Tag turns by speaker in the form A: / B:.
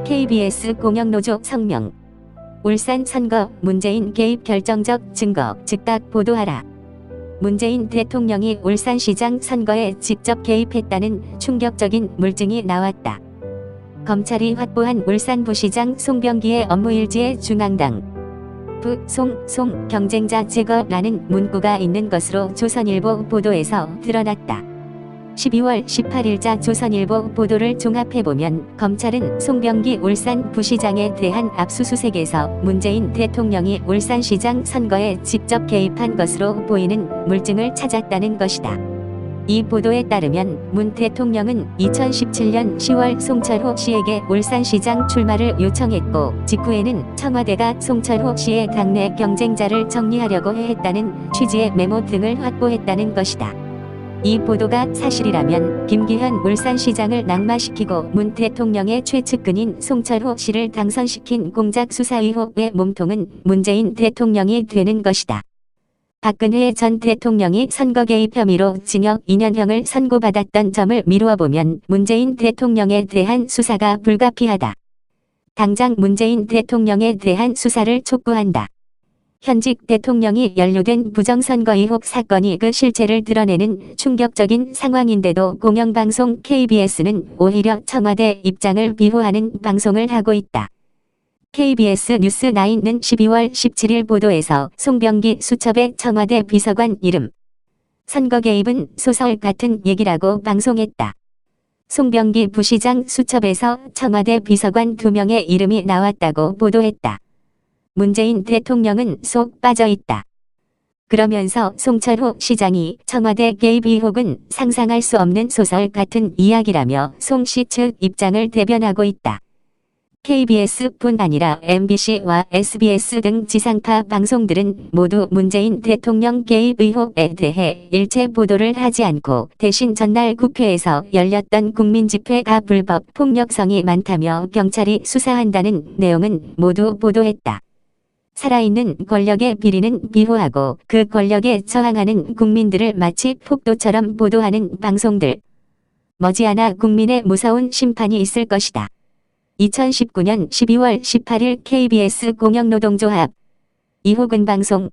A: KBS 공영노조 성명. 울산 선거 문재인 개입 결정적 증거 즉각 보도하라. 문재인 대통령이 울산시장 선거에 직접 개입했다는 충격적인 물증이 나왔다. 검찰이 확보한 울산부시장 송병기의 업무일지에 중앙당 부, 송 경쟁자 제거라는 문구가 있는 것으로 조선일보 보도에서 드러났다. 12월 18일자 조선일보 보도를 종합해보면 검찰은 송병기 울산부시장에 대한 압수수색에서 문재인 대통령이 울산시장 선거에 직접 개입한 것으로 보이는 물증을 찾았다는 것이다. 이 보도에 따르면 문 대통령은 2017년 10월 송철호 씨에게 울산시장 출마를 요청했고 직후에는 청와대가 송철호 씨의 당내 경쟁자를 정리하려고 했다는 취지의 메모 등을 확보했다는 것이다. 이 보도가 사실이라면 김기현 울산시장을 낙마시키고 문 대통령의 최측근인 송철호 씨를 당선시킨 공작 수사 의혹의 몸통은 문재인 대통령이 되는 것이다. 박근혜 전 대통령이 선거 개입 혐의로 징역 2년형을 선고받았던 점을 미루어 보면 문재인 대통령에 대한 수사가 불가피하다. 당장 문재인 대통령에 대한 수사를 촉구한다. 현직 대통령이 연루된 부정선거 의혹 사건이 그 실체를 드러내는 충격적인 상황인데도 공영방송 KBS는 오히려 청와대 입장을 비호하는 방송을 하고 있다. KBS 뉴스9는 12월 17일 보도에서 송병기 수첩의 청와대 비서관 이름 선거 개입은 소설 같은 얘기라고 방송했다. 송병기 부시장 수첩에서 청와대 비서관 2명의 이름이 나왔다고 보도했다. 문재인 대통령은 쏙 빠져있다. 그러면서 송철호 시장이 청와대 개입 의혹은 상상할 수 없는 소설 같은 이야기라며 송 씨 측 입장을 대변하고 있다. KBS뿐 아니라 MBC와 SBS 등 지상파 방송들은 모두 문재인 대통령 개입 의혹에 대해 일체 보도를 하지 않고 대신 전날 국회에서 열렸던 국민집회가 불법 폭력성이 많다며 경찰이 수사한다는 내용은 모두 보도했다. 살아있는 권력의 비리는 비호하고 그 권력에 저항하는 국민들을 마치 폭도처럼 보도하는 방송들. 머지않아 국민의 무서운 심판이 있을 것이다. 2019년 12월 18일 KBS 공영노동조합 이호근 방송